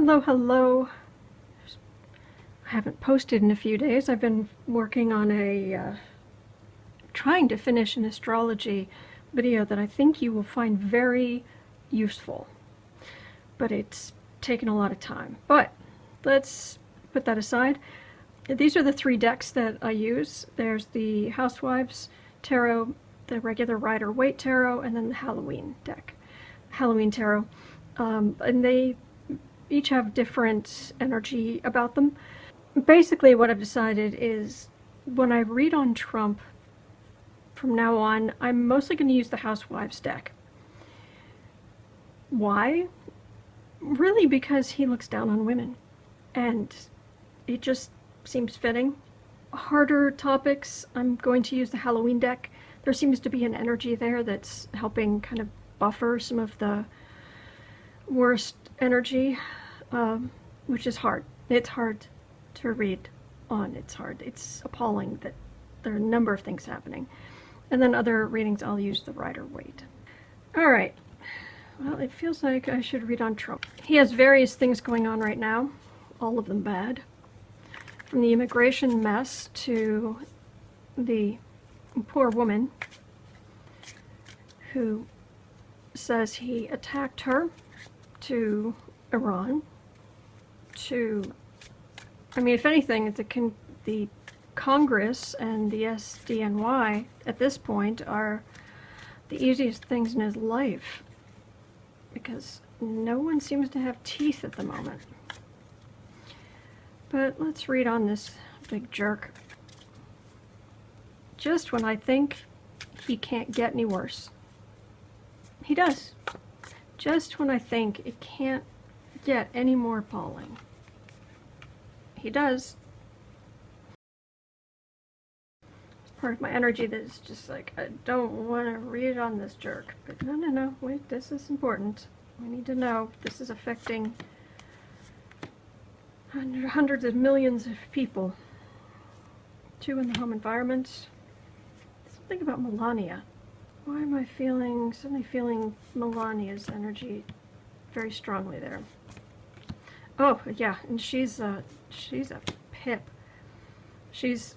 Hello, hello. I haven't posted in a few days. I've been working on trying to finish an astrology video that I think you will find very useful. But it's taken a lot of time. But let's put that aside. These are the three decks that I use. There's the Housewives Tarot, the regular Rider-Waite Tarot, and then the Halloween deck. Halloween Tarot. And they each have different energy about them. Basically what I've decided is when I read on Trump from now on, I'm mostly going to use the Housewives deck. Why? Really because he looks down on women, and it just seems fitting. Harder topics, I'm going to use the Halloween deck. There seems to be an energy there that's helping kind of buffer some of the worst energy, which is hard. It's hard to read on. It's hard. It's appalling that there are a number of things happening. And then other readings I'll use the Rider-Waite. Alright. Well, it feels like I should read on Trump. He has various things going on right now, all of them bad. From the immigration mess to the poor woman who says he attacked her, to Iran, to, I mean, if anything, the Congress and the SDNY at this point are the easiest things in his life, because no one seems to have teeth at the moment. But let's read on this big jerk. Just when I think he can't get any worse, he does. Just when I think it can't get any more appalling, he does. It's part of my energy that is just like, I don't want to read on this jerk. But no, wait, this is important. We need to know this is affecting hundreds of millions of people. Two in the home environment. Something about Melania. Why am I suddenly feeling Melania's energy very strongly there? Oh, yeah, and she's a pip. She's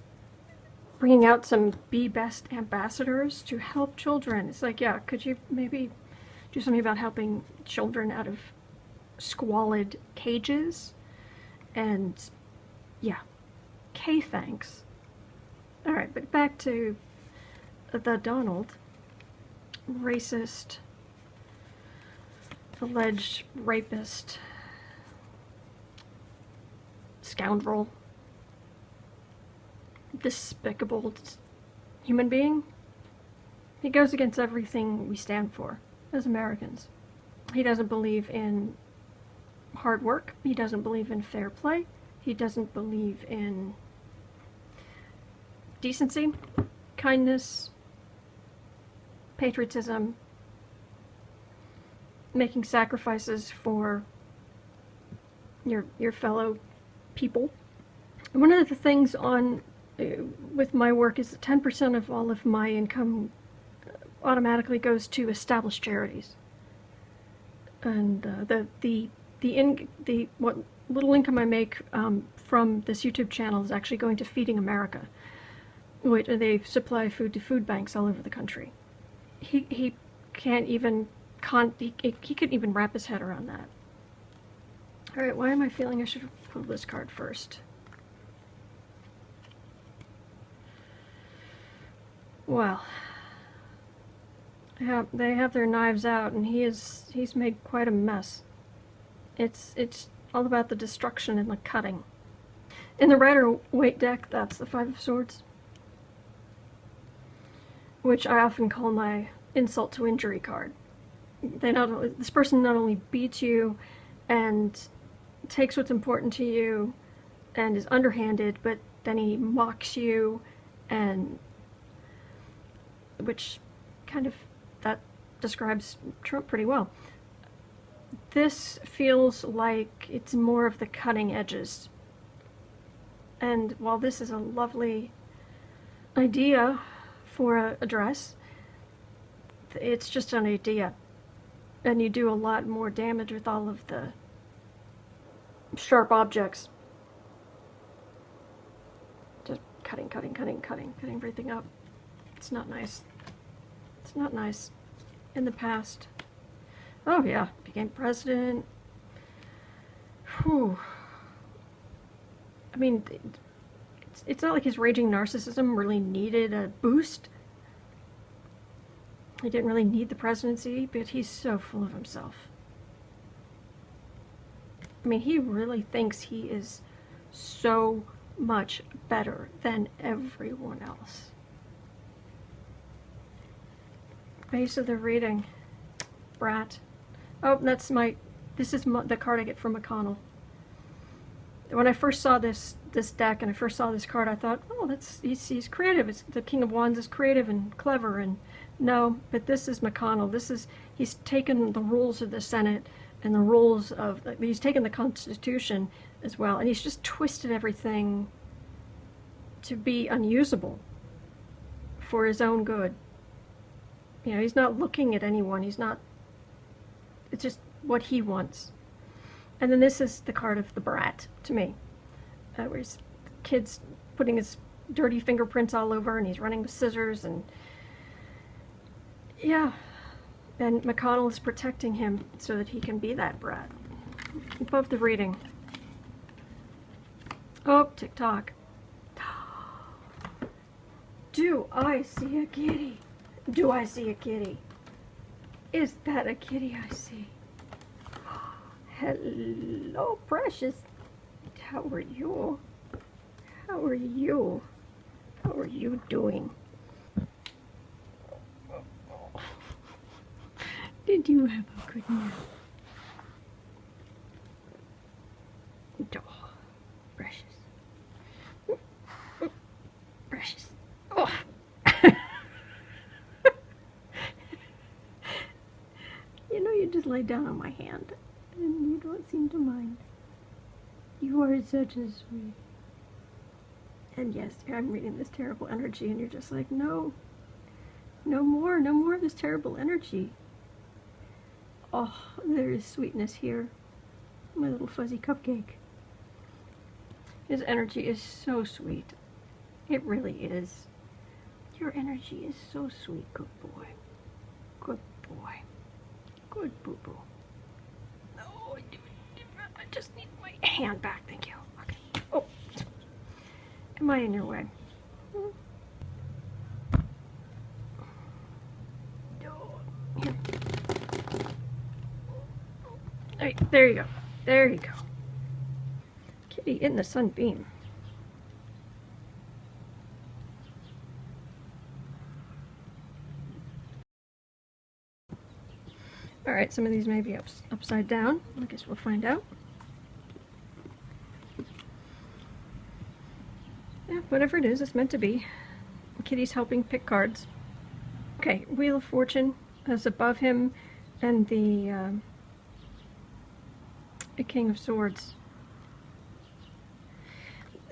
bringing out some Be Best ambassadors to help children. It's like, yeah, could you maybe do something about helping children out of squalid cages? And, yeah, thanks. Alright, but back to the Donald. Racist, alleged rapist, scoundrel, despicable human being. He goes against everything we stand for as Americans. He doesn't believe in hard work. He doesn't believe in fair play. He doesn't believe in decency, kindness, patriotism, making sacrifices for your fellow people. And one of the things on with my work is that 10% of all of my income automatically goes to established charities, and what little income I make from this YouTube channel is actually going to Feeding America, which they supply food to food banks all over the country. He couldn't even wrap his head around that. Alright, why am I feeling I should have pulled this card first? Well, they have their knives out, and he's made quite a mess. It's all about the destruction and the cutting. In the Rider-Waite deck, that's the Five of Swords, which I often call my insult to injury card. This person not only beats you and takes what's important to you and is underhanded, but then he mocks you, and which kind of, that describes Trump pretty well. This feels like it's more of the cutting edges. And while this is a lovely idea for a dress, it's just an idea, and you do a lot more damage with all of the sharp objects. Just cutting everything up. It's not nice. It's not nice. In the past. Oh yeah, became president. Whew. I mean, it's not like his raging narcissism really needed a boost. He didn't really need the presidency, but he's so full of himself. I mean, he really thinks he is so much better than everyone else. Base of the reading. Brat. Oh, this is the card I get from McConnell. When I first saw this deck and I first saw this card, I thought, oh, he's creative. The King of Wands is creative and clever, and no, but this is McConnell. He's taken the rules of the Senate and the rules of, he's taken the Constitution as well, and he's just twisted everything to be unusable for his own good. You know, he's not looking at anyone. It's just what he wants. And then this is the card of the brat, to me. Where his kid's putting his dirty fingerprints all over, and he's running with scissors, and yeah. And McConnell is protecting him so that he can be that brat. Above the reading. Oh, TikTok. Do I see a kitty? Do I see a kitty? Is that a kitty I see? Hello, precious. How are you? How are you? How are you doing? Did you have a good nap? Oh, precious. Precious. Oh. You know, you just lay down on my hand, and you don't seem to mind. You are such a sweet. And yes, I'm reading this terrible energy, and you're just like, no. No more of this terrible energy. Oh, there is sweetness here. My little fuzzy cupcake. His energy is so sweet. It really is. Your energy is so sweet. Good boy. Good boy. Good boo-boo. No, I just need my hand back. Thank you. Okay. Oh. Am I in your way? Here. Right, there you go. There you go. Kitty in the sunbeam. Alright, some of these may be upside down. I guess we'll find out. Yeah, whatever it is, it's meant to be. Kitty's helping pick cards. Okay, Wheel of Fortune is above him, and the King of Swords.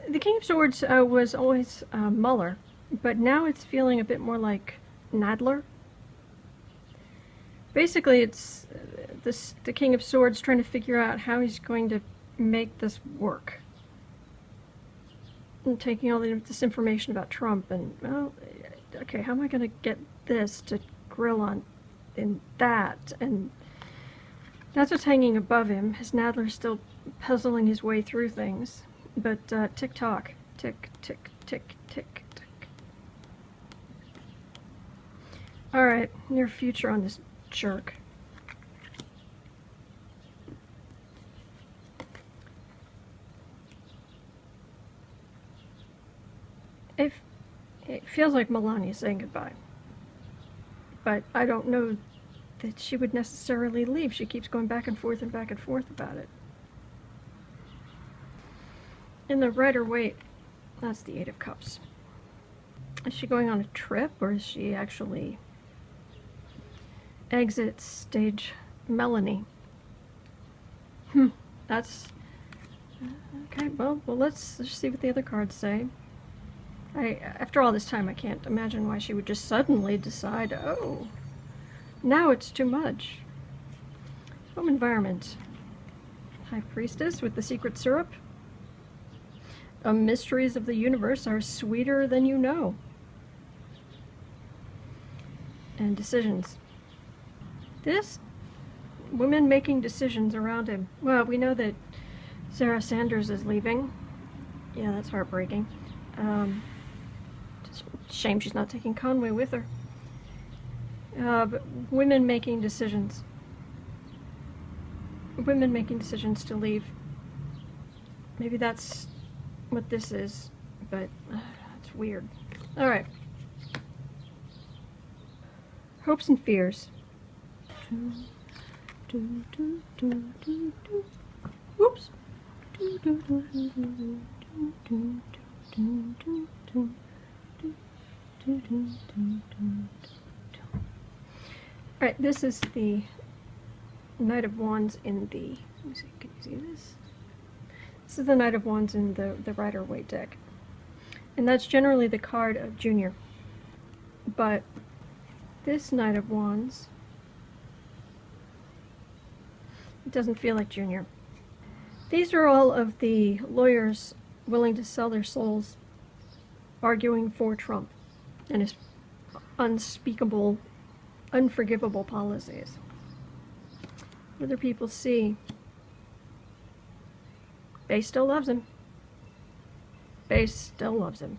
The King of Swords was always Muller, but now it's feeling a bit more like Nadler. Basically, it's the King of Swords trying to figure out how he's going to make this work. And taking all this information about Trump and, well, okay, how am I going to get this to grill on in that? And that's what's hanging above him. His Nadler's still puzzling his way through things. But tick-tock. Tick, tick, tick, tick, tick. Alright, near future on this jerk. It feels like Melania's saying goodbye. But I don't know that she would necessarily leave. She keeps going back and forth about it. In the Rider-Waite, that's the Eight of Cups. Is she going on a trip, or is she actually exit stage Melanie? That's okay. Well, let's see what the other cards say. After all this time, I can't imagine why she would just suddenly decide, oh, now it's too much. Home environment. High Priestess with the secret syrup. Mysteries of the universe are sweeter than you know. And decisions. This, women making decisions around him. Well, we know that Sarah Sanders is leaving. Yeah, that's heartbreaking. Just shame she's not taking Conway with her. But women making decisions. Women making decisions to leave. Maybe that's what this is, but it's weird. All right. Hopes and fears. Whoops. Alright, this is the Knight of Wands in the... Let me see, can you see this? This is the Knight of Wands in the Rider-Waite deck. And that's generally the card of Junior. But this Knight of Wands, it doesn't feel like Junior. These are all of the lawyers willing to sell their souls arguing for Trump and his unspeakable, unforgivable policies. Other people see Bae still loves him. Bae still loves him.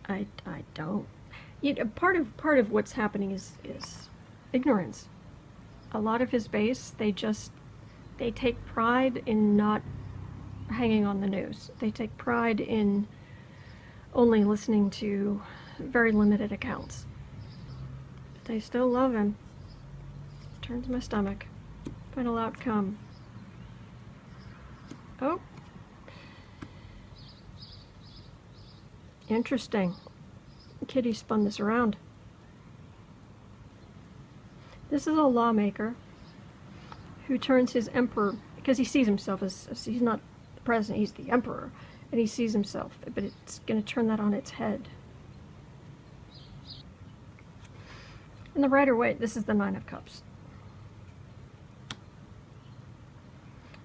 I don't. You know, part of what's happening is ignorance. A lot of his base, they take pride in not hanging on the news. They take pride in only listening to very limited accounts. But they still love him. Turns my stomach. Final outcome. Oh. Interesting. Kitty spun this around. This is a lawmaker who turns his emperor, because he sees himself as he's not the president, he's the emperor, and he sees himself, but it's going to turn that on its head. And the Rider-Waite, this is the Nine of Cups,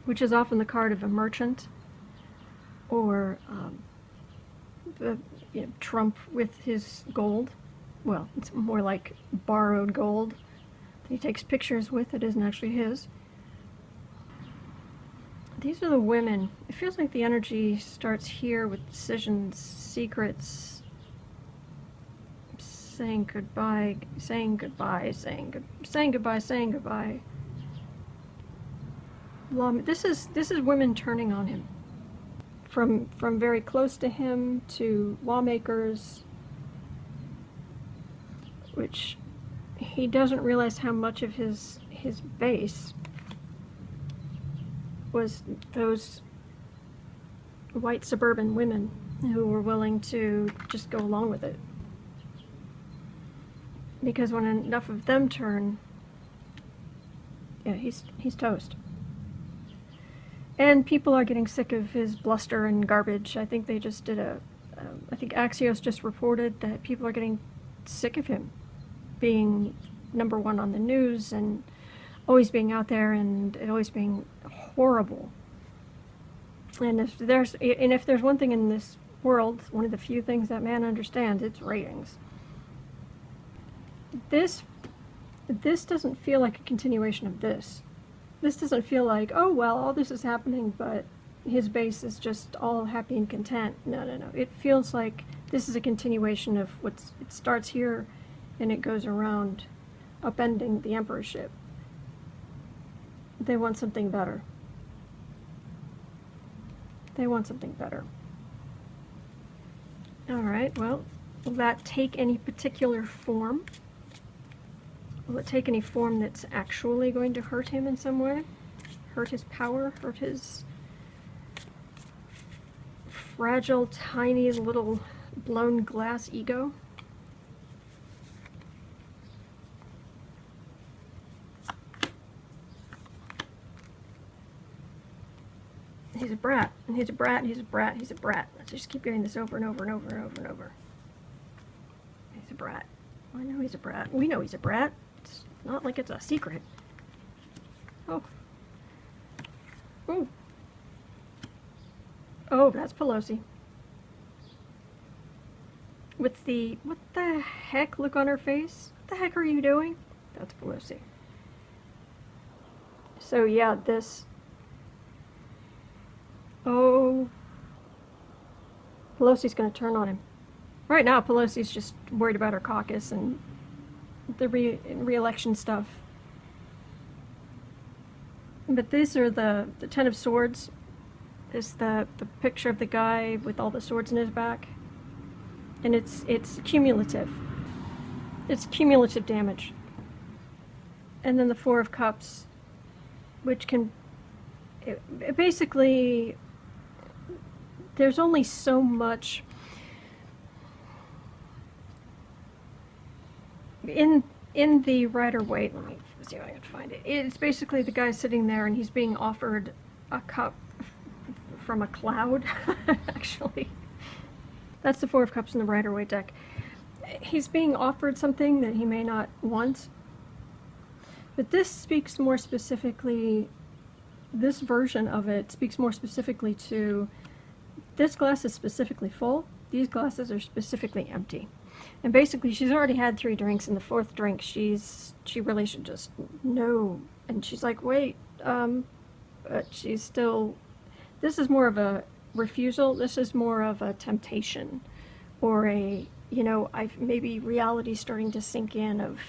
which is often the card of a merchant, or Trump with his gold. Well, it's more like borrowed gold that he takes pictures with. It isn't actually his. These are the women. It feels like the energy starts here with decisions, secrets, saying goodbye, saying goodbye, saying goodbye, saying goodbye. This is women turning on him. From very close to him to lawmakers, which he doesn't realize how much of his base was those white suburban women who were willing to just go along with it. Because when enough of them turn, yeah, he's toast. And people are getting sick of his bluster and garbage. I think they just did I think Axios just reported that people are getting sick of him being #1 on the news and always being out there and always being horrible. And if there's one thing in this world, one of the few things that man understands, it's ratings. This doesn't feel like a continuation of this. This doesn't feel like, oh, well, all this is happening, but his base is just all happy and content. No. It feels like this is a continuation of it starts here and it goes around, upending the emperorship. They want something better. They want something better. All right, well, will that take any particular form? Will it take any form that's actually going to hurt him in some way? Hurt his power? Hurt his fragile, tiny, little blown glass ego? He's a brat, and he's a brat, and he's a brat, he's a brat. Let's just keep getting this over and over and over and over and over. He's a brat. I know he's a brat. We know he's a brat. It's not like it's a secret. Oh. Ooh. Oh, that's Pelosi. With the, what the heck look on her face? What the heck are you doing? That's Pelosi. So yeah, this... Oh... Pelosi's gonna turn on him. Right now, Pelosi's just worried about her caucus and the re-election stuff. But these are the Ten of Swords. Is the picture of the guy with all the swords in his back. And it's cumulative. It's cumulative damage. And then the Four of Cups, which can... It basically... There's only so much... In the Rider-Waite, let me see if I can find it. It's basically the guy sitting there and he's being offered a cup from a cloud, actually. That's the Four of Cups in the Rider-Waite deck. He's being offered something that he may not want. But this speaks more specifically, this version of it speaks more specifically to, this glass is specifically full, these glasses are specifically empty. And basically she's already had 3 drinks, and the 4th drink she really should just, no. And she's like, wait, but she's still, this is more of a refusal, this is more of a temptation, or a, you know, maybe reality's starting to sink in of,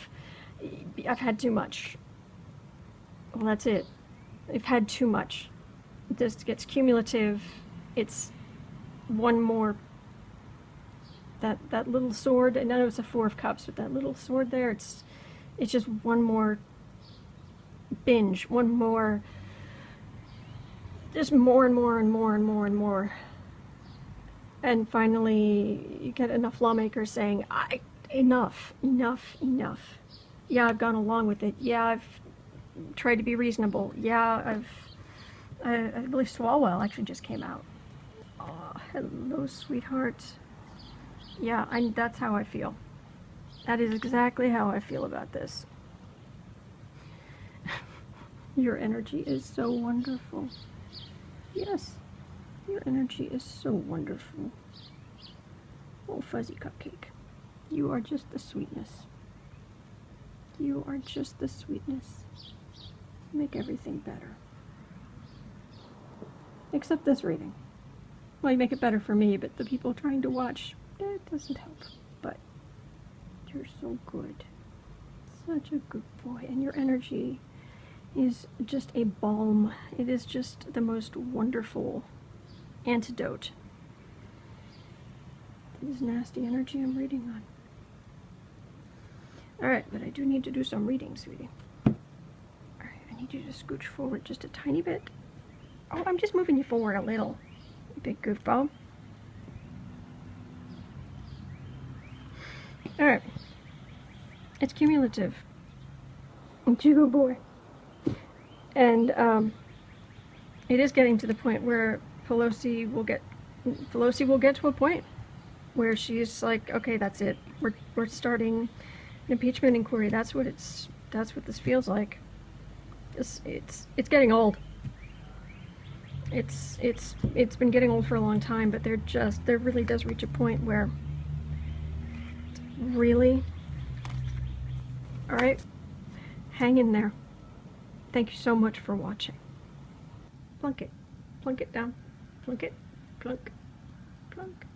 I've had too much. Well, that's it. I've had too much. This gets cumulative. It's one more, that little sword, and I know it's a 4 of Cups, but that little sword there, it's just one more binge, one more, just more and more and more and more and more. And finally, you get enough lawmakers saying, enough. Yeah, I've gone along with it. Yeah, I've tried to be reasonable. Yeah, I believe Swalwell actually just came out. Oh, hello, sweetheart. Yeah, that's how I feel. That is exactly how I feel about this. Your energy is so wonderful. Yes, your energy is so wonderful. Oh, fuzzy cupcake. You are just the sweetness. You are just the sweetness. Make everything better. Except this reading. Well, you make it better for me, but the people trying to watch, it doesn't help. But you're so good. Such a good boy. And your energy is just a balm. It is just the most wonderful antidote to this nasty energy I'm reading on. Alright, but I do need to do some reading, sweetie. Alright, I need you to scooch forward just a tiny bit. Oh, I'm just moving you forward a little, you big goofball. Alright. It's cumulative. It's you, good boy. And it is getting to the point where Pelosi will get to a point where she's like, okay, that's it. We're starting an impeachment inquiry. That's what this feels like. It's getting old. It's been getting old for a long time, but there really does reach a point where, really, all right, hang in there. Thank you so much for watching. Plunk it down, plunk it, plunk, plunk.